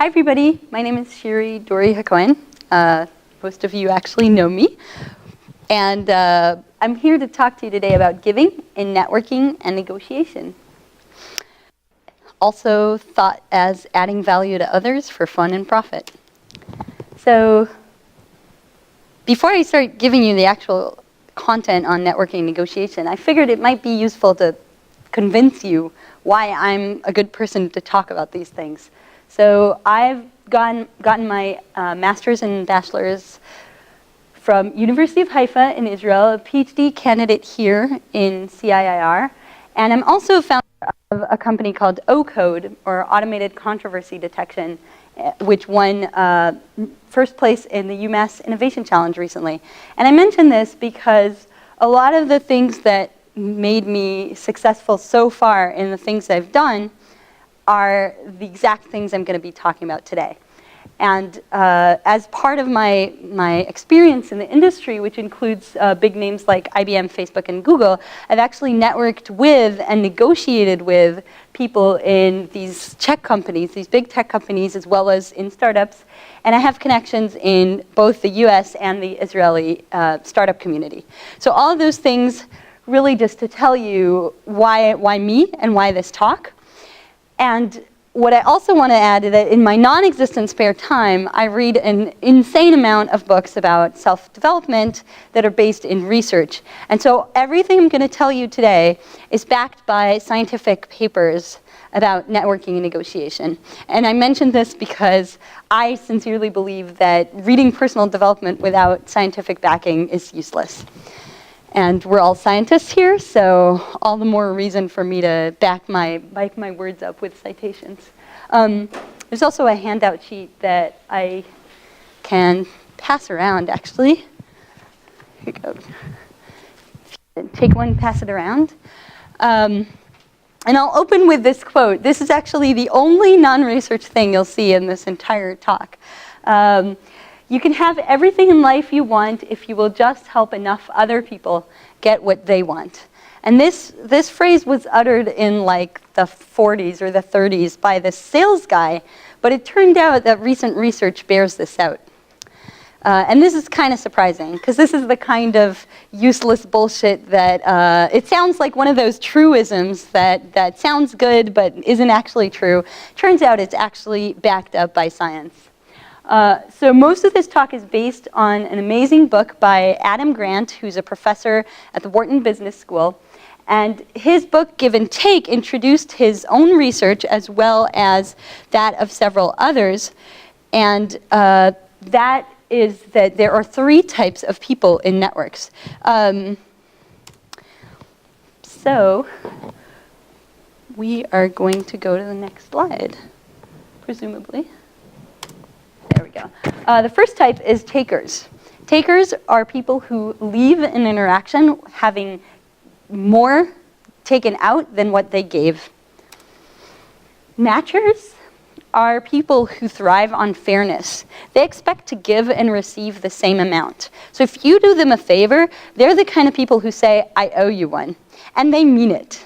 Hi everybody, my name is Dori-Hacohen. Most of you actually know me. And I'm here to talk to you today about giving in networking and negotiation. Also thought as adding value to others for fun and profit. So before I start giving you the actual content on networking and negotiation, I figured it might be useful to convince you why I'm a good person to talk about these things. So I've gotten my master's and bachelor's from University of Haifa in Israel, a PhD candidate here in CIIR, and I'm also founder of a company called O-Code, or Automated Controversy Detection, which won first place in the UMass Innovation Challenge recently. And I mention this because a lot of the things that made me successful so far in the things I've done are the exact things I'm going to be talking about today. And as part of my experience in the industry, which includes big names like IBM, Facebook, and Google, I've actually networked with and negotiated with people in these tech companies, these big tech companies, as well as in startups. And I have connections in both the US and the Israeli startup community. So all of those things really just to tell you why me and why this talk. And what I also want to add is that in my non-existent spare time, I read an insane amount of books about self-development that are based in research. And so everything I'm going to tell you today is backed by scientific papers about networking and negotiation. And I mention this because I sincerely believe that reading personal development without scientific backing is useless. And we're all scientists here, so all the more reason for me to back my words up with citations. There's also a handout sheet that I can pass around, actually. Here you go. Take one, pass it around. And I'll open with this quote. This is actually the only non-research thing you'll see in this entire talk. You can have everything in life you want if you will just help enough other people get what they want. And this phrase was uttered in like the 40s or the 30s by this sales guy, but it turned out that recent research bears this out. And this is kind of surprising, because this is the kind of useless bullshit that it sounds like one of those truisms that sounds good but isn't actually true. Turns out it's actually backed up by science. So most of this talk is based on an amazing book by Adam Grant, who's a professor at the Wharton Business School. And his book, Give and Take, introduced his own research as well as that of several others. And that is that there are three types of people in networks. So we are going to go to the next slide, presumably. There we go. The first type is takers. Takers are people who leave an interaction having more taken out than what they gave. Matchers are people who thrive on fairness. They expect to give and receive the same amount. So if you do them a favor, they're the kind of people who say, I owe you one. And they mean it.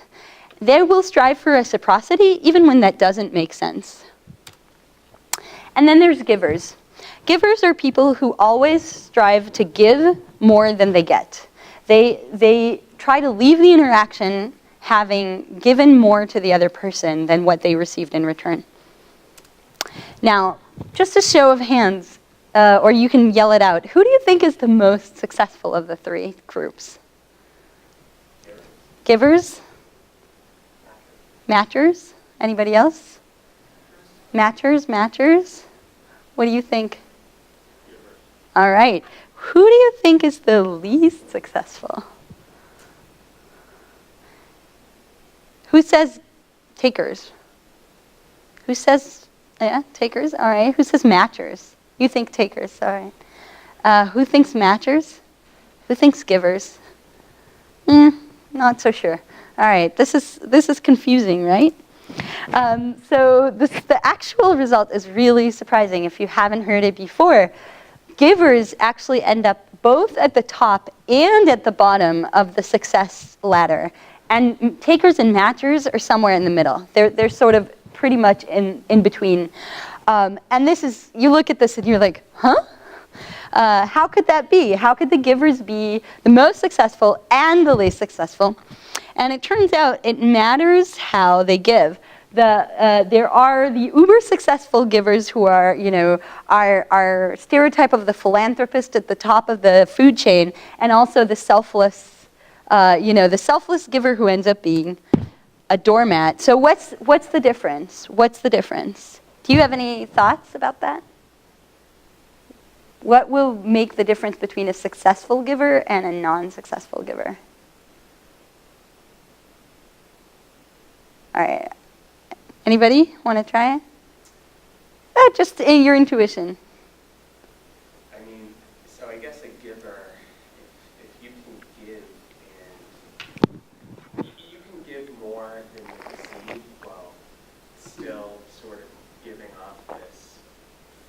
They will strive for reciprocity even when that doesn't make sense. And then there's givers. Givers are people who always strive to give more than they get. They try to leave the interaction having given more to the other person than what they received in return. Now, just a show of hands, or you can yell it out. Who do you think is the most successful of the three groups? Givers? Matchers? Anybody else? Matchers? What do you think? All right. Who do you think is the least successful? Who says takers? Who says, yeah, takers? All right. Who says matchers? You think takers, all right. Who thinks matchers? Who thinks givers? Not so sure. All right. This is confusing, right? So the actual result is really surprising if you haven't heard it before. Givers actually end up both at the top and at the bottom of the success ladder. And takers and matchers are somewhere in the middle. They're sort of pretty much in between. And this is, you look at this and you're like, huh? How could that be? How could the givers be the most successful and the least successful? And it turns out it matters how they give. There are the uber successful givers who are, our stereotype of the philanthropist at the top of the food chain, and also the selfless, the selfless giver who ends up being a doormat. So what's the difference? What's the difference? Do you have any thoughts about that? What will make the difference between a successful giver and a non-successful giver? All right. Anybody want to try it? Just your intuition. I mean, so I guess a giver, if you can give and you can give more than you receive while still sort of giving off this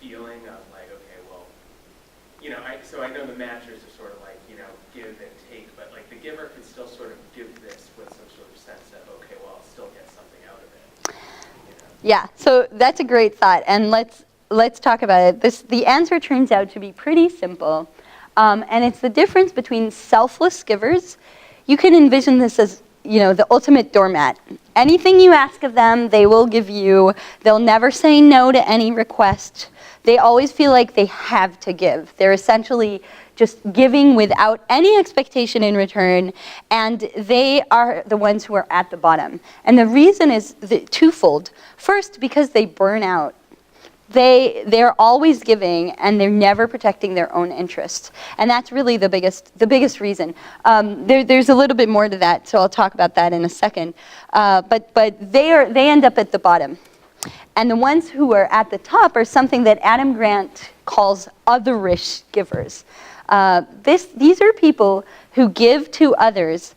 feeling of like, okay, well, so I know the matchers are sort of like, give and take, but like the giver could still sort of give this with some sort of sense of, okay, well, I'll still get something out of it. Yeah, so that's a great thought, and let's talk about it. The answer turns out to be pretty simple, and it's the difference between selfless givers. You can envision this as, the ultimate doormat. Anything you ask of them, they will give you. They'll never say no to any request. They always feel like they have to give. They're essentially just giving without any expectation in return, and they are the ones who are at the bottom. And the reason is twofold. First, because they burn out. They're always giving, and they're never protecting their own interests, and that's really the biggest reason. There's a little bit more to that, so I'll talk about that in a second. But they end up at the bottom. And the ones who are at the top are something that Adam Grant calls otherish givers. These are people who give to others,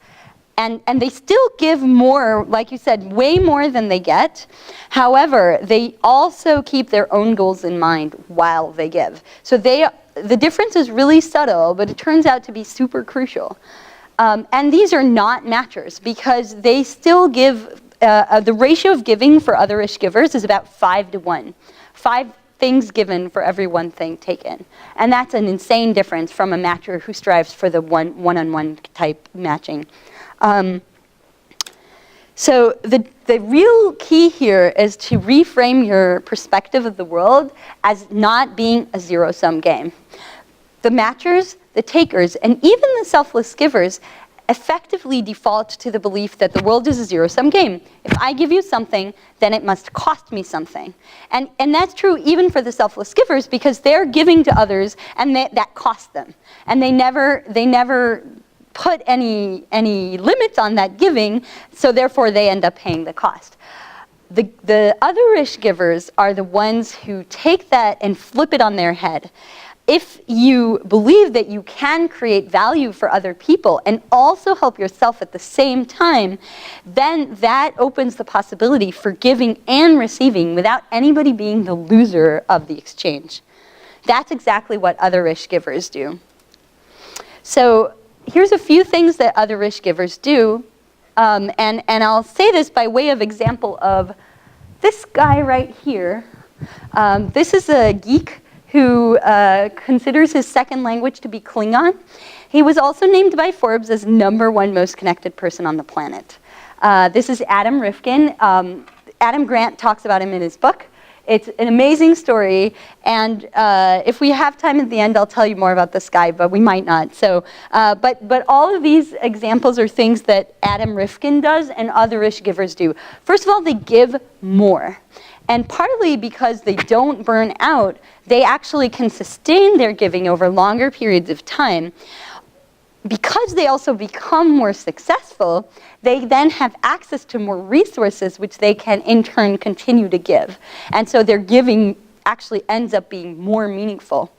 and they still give more, like you said, way more than they get. However, they also keep their own goals in mind while they give. So the difference is really subtle, but it turns out to be super crucial. And these are not matchers because they still give. The ratio of giving for otherish givers is about 5 to 1. 5 things given for every 1 thing taken. And that's an insane difference from a matcher who strives for the one-on-one type matching. So the real key here is to reframe your perspective of the world as not being a zero-sum game. The matchers, the takers, and even the selfless givers effectively default to the belief that the world is a zero-sum game. If I give you something, then it must cost me something. And that's true even for the selfless givers because they're giving to others and that costs them. And they never put any limits on that giving, so therefore they end up paying the cost. The otherish givers are the ones who take that and flip it on their head. If you believe that you can create value for other people and also help yourself at the same time, then that opens the possibility for giving and receiving without anybody being the loser of the exchange. That's exactly what otherish givers do. So here's a few things that otherish givers do, and I'll say this by way of example of this guy right here. This is a geek who considers his second language to be Klingon. He was also named by Forbes as #1 most connected person on the planet. This is Adam Rifkin. Adam Grant talks about him in his book. It's an amazing story, and if we have time at the end, I'll tell you more about this guy, but we might not. So, but all of these examples are things that Adam Rifkin does and otherish givers do. First of all, they give more. And partly because they don't burn out, they actually can sustain their giving over longer periods of time. Because they also become more successful, they then have access to more resources which they can in turn continue to give. And so their giving actually ends up being more meaningful.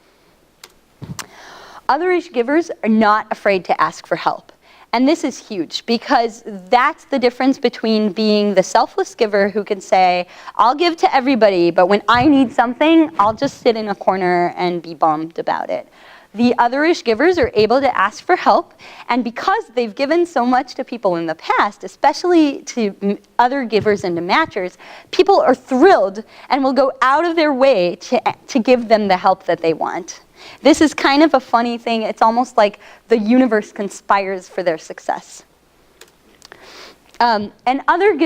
Otherish givers are not afraid to ask for help. And this is huge because that's the difference between being the selfless giver who can say, I'll give to everybody, but when I need something, I'll just sit in a corner and be bummed about it. The otherish givers are able to ask for help, and because they've given so much to people in the past, especially to other givers and to matchers, people are thrilled and will go out of their way to give them the help that they want. This is kind of a funny thing. It's almost like the universe conspires for their success. And otherish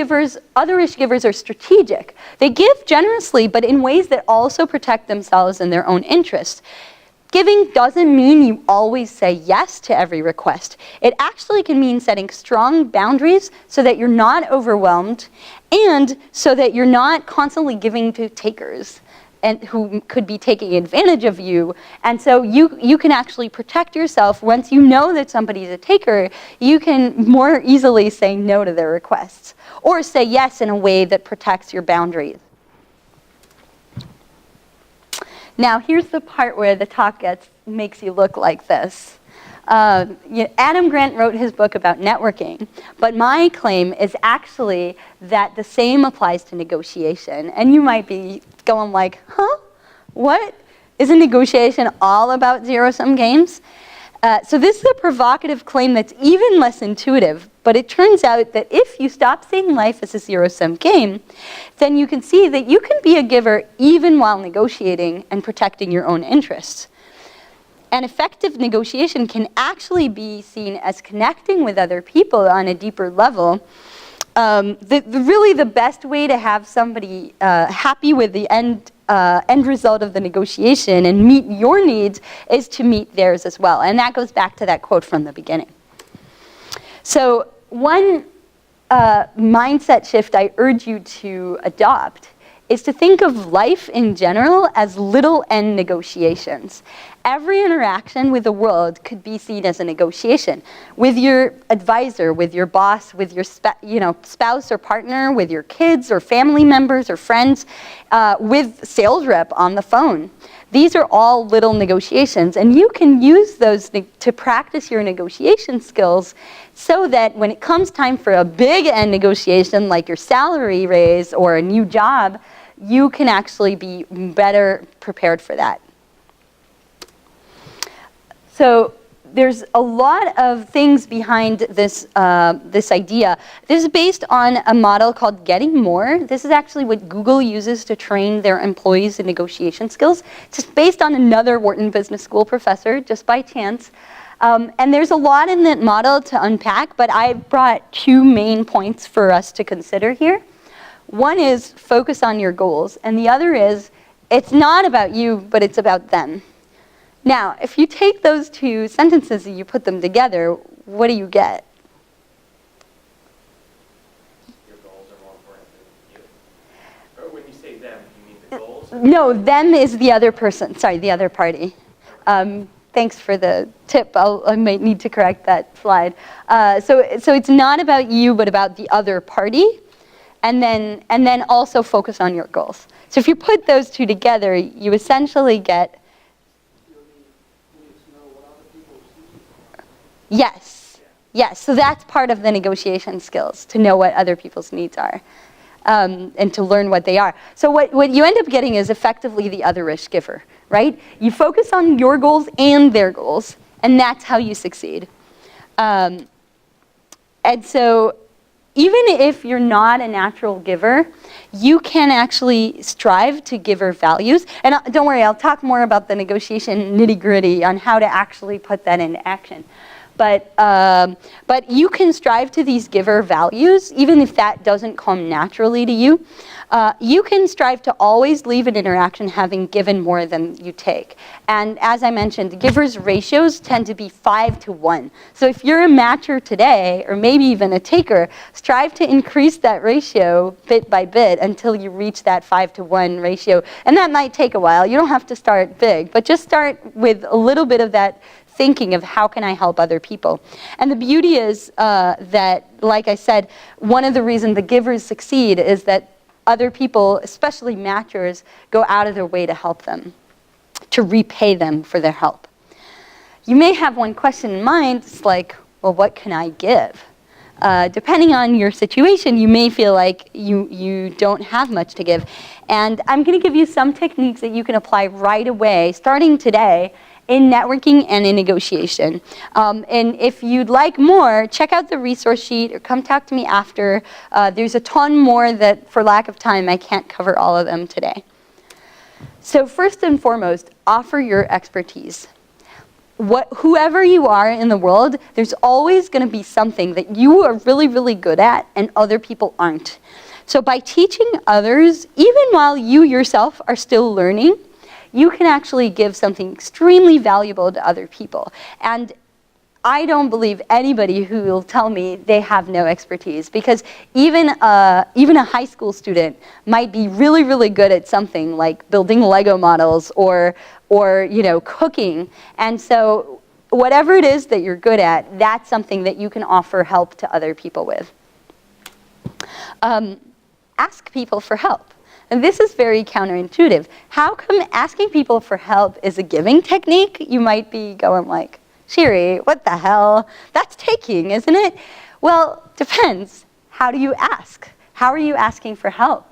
givers are strategic. They give generously, but in ways that also protect themselves and their own interests. Giving doesn't mean you always say yes to every request. It actually can mean setting strong boundaries so that you're not overwhelmed and so that you're not constantly giving to takers and who could be taking advantage of you. And so you can actually protect yourself. Once you know that somebody's a taker, you can more easily say no to their requests or say yes in a way that protects your boundaries. Now, here's the part where the talk makes you look like this. Adam Grant wrote his book about networking, but my claim is actually that the same applies to negotiation. And you might be going like, huh? What? Isn't negotiation all about zero-sum games? So this is a provocative claim that's even less intuitive, but it turns out that if you stop seeing life as a zero-sum game, then you can see that you can be a giver even while negotiating and protecting your own interests. And effective negotiation can actually be seen as connecting with other people on a deeper level. Really the best way to have somebody happy with the end result of the negotiation and meet your needs is to meet theirs as well. And that goes back to that quote from the beginning. So one mindset shift I urge you to adopt is to think of life in general as little n negotiations. Every interaction with the world could be seen as a negotiation. With your advisor, with your boss, with your spouse or partner, with your kids or family members or friends, with sales rep on the phone. These are all little negotiations, and you can use those to practice your negotiation skills so that when it comes time for a big N negotiation, like your salary raise or a new job, you can actually be better prepared for that. So there's a lot of things behind this, this idea. This is based on a model called Getting More. This is actually what Google uses to train their employees in negotiation skills. It's just based on another Wharton Business School professor, just by chance. And there's a lot in that model to unpack, but I brought two main points for us to consider here. One is focus on your goals, and the other is it's not about you, but it's about them. Now, if you take those two sentences and you put them together, what do you get? Your goals are more important than you. Or when you say them, you mean the goals? No, them is the other person. Sorry, the other party. Thanks for the tip. I might need to correct that slide. So it's not about you, but about the other party. And then also focus on your goals. So if you put those two together, you essentially get... Yes. Yes. So that's part of the negotiation skills, to know what other people's needs are and to learn what they are. So what you end up getting is effectively the otherish giver, right? You focus on your goals and their goals, and that's how you succeed. And so even if you're not a natural giver, you can actually strive to giver values. And don't worry, I'll talk more about the negotiation nitty-gritty on how to actually put that into action. But you can strive to these giver values, even if that doesn't come naturally to you. You can strive to always leave an interaction having given more than you take. And as I mentioned, the givers' ratios tend to be 5 to 1. So if you're a matcher today, or maybe even a taker, strive to increase that ratio bit by bit until you reach that 5 to 1 ratio. And that might take a while. You don't have to start big, but just start with a little bit of that thinking of how can I help other people. And the beauty is that, like I said, one of the reasons the givers succeed is that other people, especially matchers, go out of their way to help them, to repay them for their help. You may have one question in mind. It's like, well, what can I give? depending on your situation, you may feel like you don't have much to give. And I'm going to give you some techniques that you can apply right away, starting today, in networking and in negotiation. And if you'd like more, check out the resource sheet or come talk to me after. There's a ton more that, for lack of time, I can't cover all of them today. So first and foremost, offer your expertise. Whoever you are in the world, there's always going to be something that you are really, really good at and other people aren't. So by teaching others, even while you yourself are still learning, you can actually give something extremely valuable to other people. And I don't believe anybody who will tell me they have no expertise, because even a high school student might be really, really good at something like building Lego models or cooking. And so whatever it is that you're good at, that's something that you can offer help to other people with. Ask people for help. And this is very counterintuitive. How come asking people for help is a giving technique? You might be going like, Shiri, what the hell? That's taking, isn't it? Well, depends. How do you ask? How are you asking for help?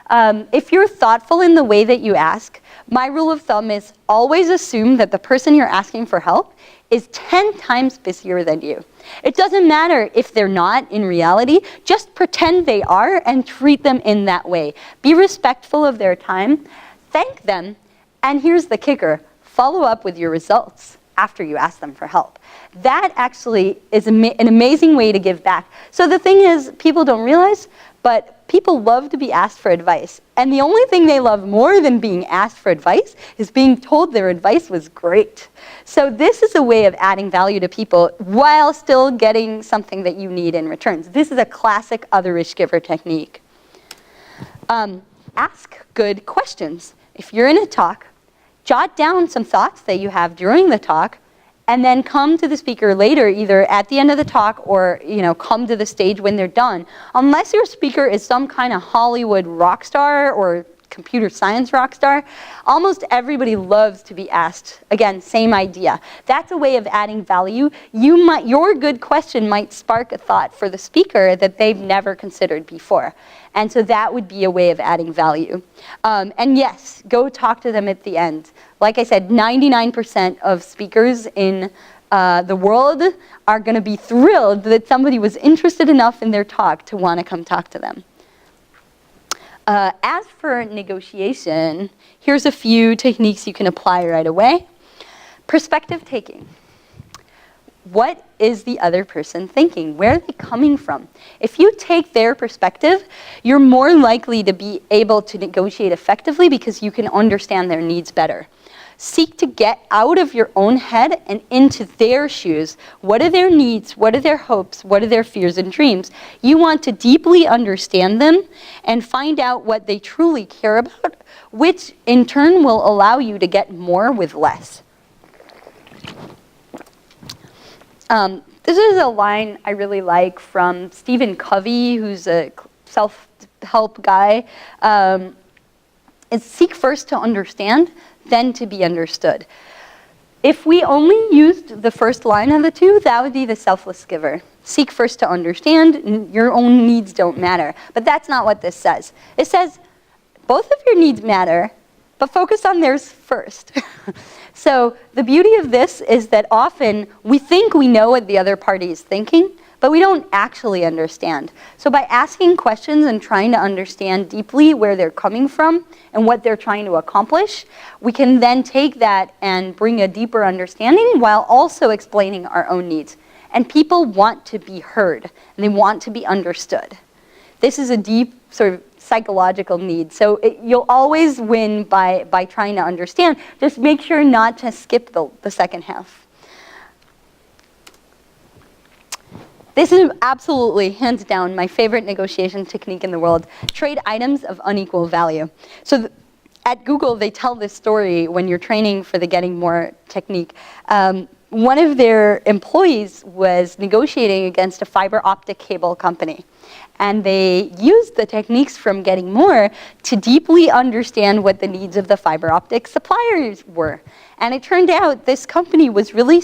If you're thoughtful in the way that you ask, my rule of thumb is always assume that the person you're asking for help is 10 times busier than you. It doesn't matter if they're not in reality. Just pretend they are and treat them in that way. Be respectful of their time. Thank them. And here's the kicker. Follow up with your results after you ask them for help. That actually is an amazing way to give back. So the thing is, people don't realize, but people love to be asked for advice. And the only thing they love more than being asked for advice is being told their advice was great. So this is a way of adding value to people while still getting something that you need in return. This is a classic otherish giver technique. Ask good questions. If you're in a talk, jot down some thoughts that you have during the talk, and then come to the speaker later, either at the end of the talk or come to the stage when they're done. Unless your speaker is some kind of Hollywood rock star or computer science rock star, almost everybody loves to be asked. Again, same idea. That's a way of adding value. Your good question might spark a thought for the speaker that they've never considered before. And so that would be a way of adding value. And yes, go talk to them at the end. Like I said, 99% of speakers in the world are going to be thrilled that somebody was interested enough in their talk to want to come talk to them. As for negotiation, here's a few techniques you can apply right away. Perspective taking. What is the other person thinking? Where are they coming from? If you take their perspective, you're more likely to be able to negotiate effectively because you can understand their needs better. Seek to get out of your own head and into their shoes. What are their needs? What are their hopes? What are their fears and dreams? You want to deeply understand them and find out what they truly care about, which in turn will allow you to get more with less. This is a line I really like from Stephen Covey, who's a self-help guy. It's seek first to understand, then to be understood. If we only used the first line of the two, that would be the selfless giver. Seek first to understand, your own needs don't matter. But that's not what this says. It says both of your needs matter, but focus on theirs first. So the beauty of this is that often we think we know what the other party is thinking, but we don't actually understand. So by asking questions and trying to understand deeply where they're coming from and what they're trying to accomplish, we can then take that and bring a deeper understanding while also explaining our own needs. And people want to be heard, and they want to be understood. This is a deep sort of psychological need. So you'll always win by trying to understand. Just make sure not to skip the second half. This is absolutely, hands down, my favorite negotiation technique in the world. Trade items of unequal value. So at Google, they tell this story when you're training for the Getting More technique. One of their employees was negotiating against a fiber optic cable company. And they used the techniques from Getting More to deeply understand what the needs of the fiber optic suppliers were. And it turned out this company was really,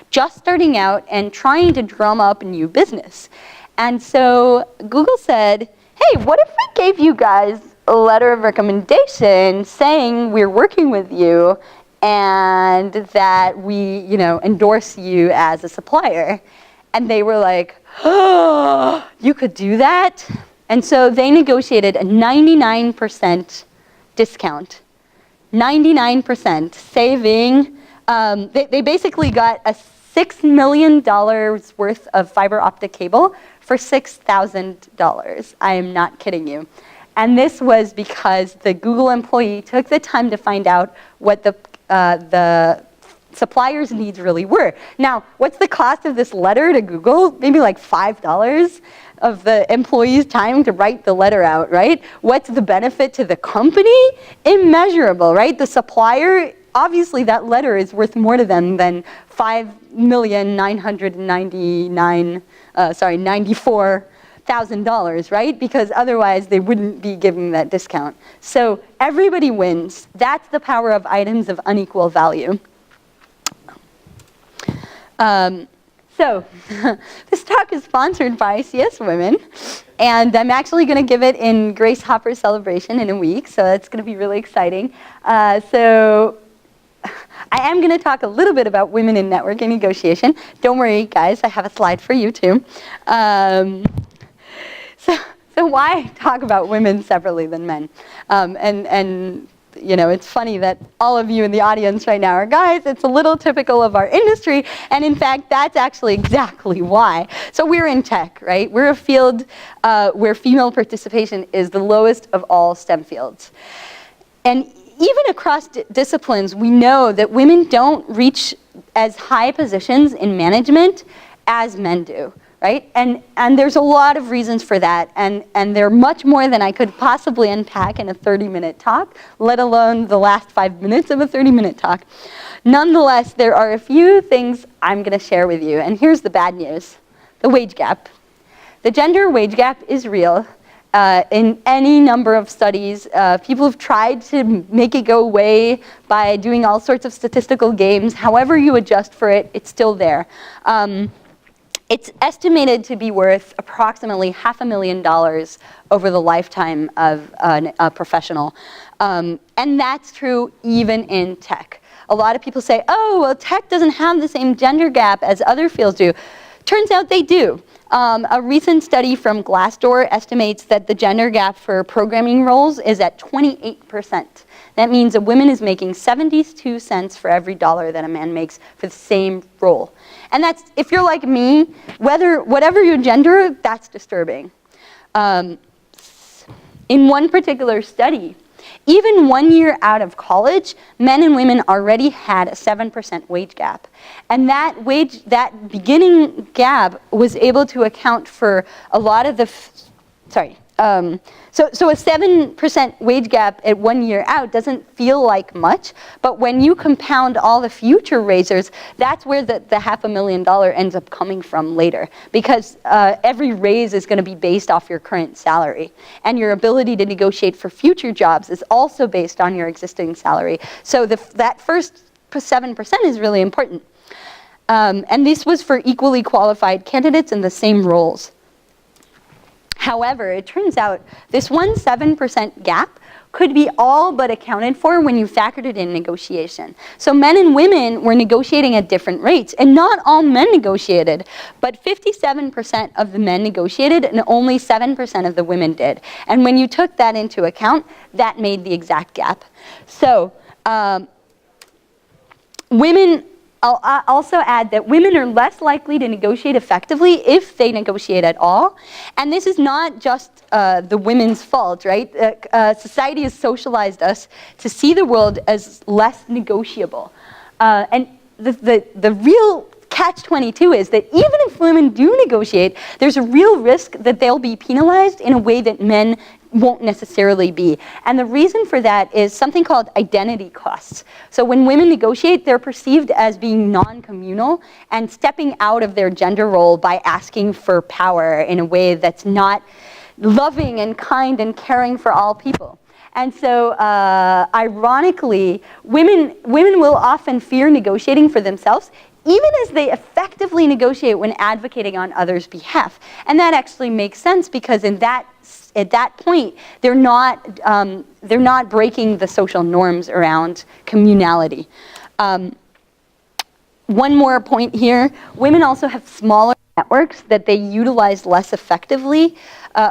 just starting out and trying to drum up new business. And so Google said, hey, what if we gave you guys a letter of recommendation saying we're working with you and that we, endorse you as a supplier? And they were like, oh, you could do that? And so they negotiated a 99% discount. 99% saving. They basically got a $6 million worth of fiber optic cable for $6,000. I am not kidding you. And this was because the Google employee took the time to find out what the suppliers' needs really were. Now, what's the cost of this letter to Google? Maybe like $5 of the employee's time to write the letter out, right? What's the benefit to the company? Immeasurable, right? The supplier, obviously that letter is worth more to them than $94,000, right? Because otherwise they wouldn't be giving that discount. So everybody wins. That's the power of items of unequal value. So this talk is sponsored by CS Women, and I'm actually going to give it in Grace Hopper's celebration in a week, so that's going to be really exciting. So I am going to talk a little bit about women in networking negotiation. Don't worry, guys, I have a slide for you too. So why talk about women separately than men? It's funny that all of you in the audience right now are guys. It's a little typical of our industry, and in fact, that's actually exactly why. So we're in tech, right? We're a field where female participation is the lowest of all STEM fields. And even across disciplines, we know that women don't reach as high positions in management as men do. Right? And there's a lot of reasons for that, and they're much more than I could possibly unpack in a 30-minute talk, let alone the last 5 minutes of a 30-minute talk. Nonetheless, there are a few things I'm going to share with you, and here's the bad news. The wage gap. The gender wage gap is real. In any number of studies, people have tried to make it go away by doing all sorts of statistical games. However you adjust for it, it's still there. It's estimated to be worth approximately $500,000 over the lifetime of a professional. And that's true even in tech. A lot of people say, oh, well, tech doesn't have the same gender gap as other fields do. Turns out they do. A recent study from Glassdoor estimates that the gender gap for programming roles is at 28%. That means a woman is making 72 cents for every dollar that a man makes for the same role. And that's, if you're like me, whatever your gender, that's disturbing. In one particular study, even 1 year out of college, men and women already had a 7% wage gap. And that beginning gap was able to account for a lot of the, so a 7% wage gap at 1 year out doesn't feel like much, but when you compound all the future raisers, that's where the $500,000 ends up coming from later, because every raise is going to be based off your current salary, and your ability to negotiate for future jobs is also based on your existing salary. So that first 7% is really important. And this was for equally qualified candidates in the same roles. However, it turns out this 7% gap could be all but accounted for when you factored it in negotiation. So men and women were negotiating at different rates, and not all men negotiated, but 57% of the men negotiated and only 7% of the women did. And when you took that into account, that made the exact gap. So I'll also add that women are less likely to negotiate effectively if they negotiate at all. And this is not just the women's fault, right? Society has socialized us to see the world as less negotiable. And the real catch-22 is that even if women do negotiate, there's a real risk that they'll be penalized in a way that men won't necessarily be. And the reason for that is something called identity costs. So when women negotiate, they're perceived as being non-communal and stepping out of their gender role by asking for power in a way that's not loving and kind and caring for all people. And so, ironically, women will often fear negotiating for themselves, even as they effectively negotiate when advocating on others' behalf. And that actually makes sense because at that point, they're not breaking the social norms around communality. One more point here, women also have smaller networks that they utilize less effectively.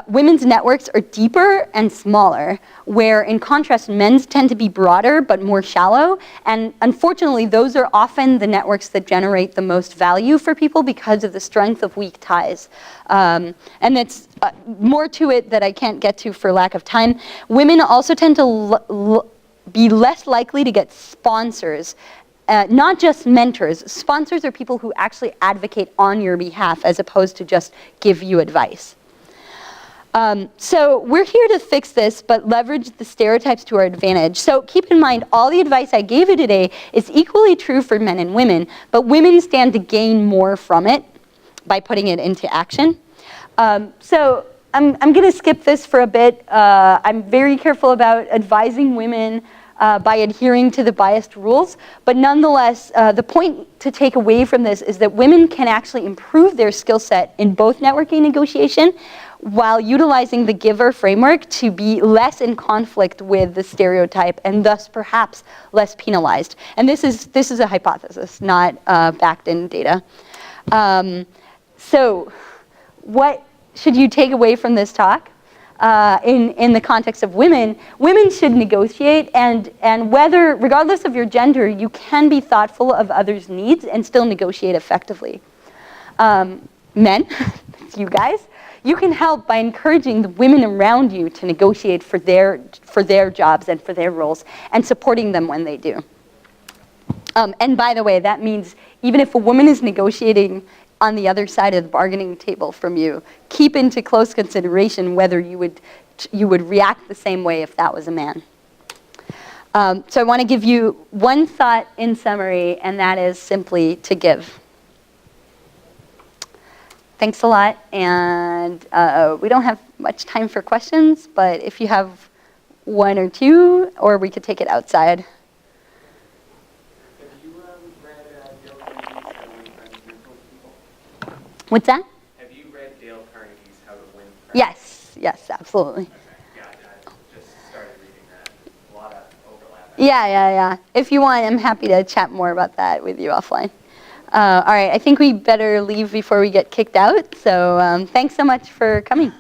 Women's networks are deeper and smaller, where in contrast, men's tend to be broader but more shallow. And unfortunately, those are often the networks that generate the most value for people because of the strength of weak ties. And it's more to it that I can't get to for lack of time. Women also tend to be less likely to get sponsors. Not just mentors. Sponsors are people who actually advocate on your behalf as opposed to just give you advice. So we're here to fix this, but leverage the stereotypes to our advantage. So keep in mind, all the advice I gave you today is equally true for men and women, but women stand to gain more from it by putting it into action. So I'm going to skip this for a bit. I'm very careful about advising women by adhering to the biased rules. But nonetheless, the point to take away from this is that women can actually improve their skill set in both networking negotiation while utilizing the giver framework to be less in conflict with the stereotype and thus perhaps less penalized. And this is a hypothesis, not backed in data. So what should you take away from this talk? In the context of women should negotiate, and whether, regardless of your gender, you can be thoughtful of others' needs and still negotiate effectively. Men, you guys, you can help by encouraging the women around you to negotiate for their jobs and for their roles, and supporting them when they do. And by the way, that means even if a woman is negotiating on the other side of the bargaining table from you, keep into close consideration whether you would react the same way if that was a man. So I want to give you one thought in summary, and that is simply to give. Thanks a lot, and we don't have much time for questions, but if you have one or two, or we could take it outside. What's that? Have you read Dale Carnegie's How to Win Friends? Yes, absolutely. Okay. Yeah, I just started reading that. A lot of overlap. Yeah. If you want, I'm happy to chat more about that with you offline. All right, I think we better leave before we get kicked out. So thanks so much for coming.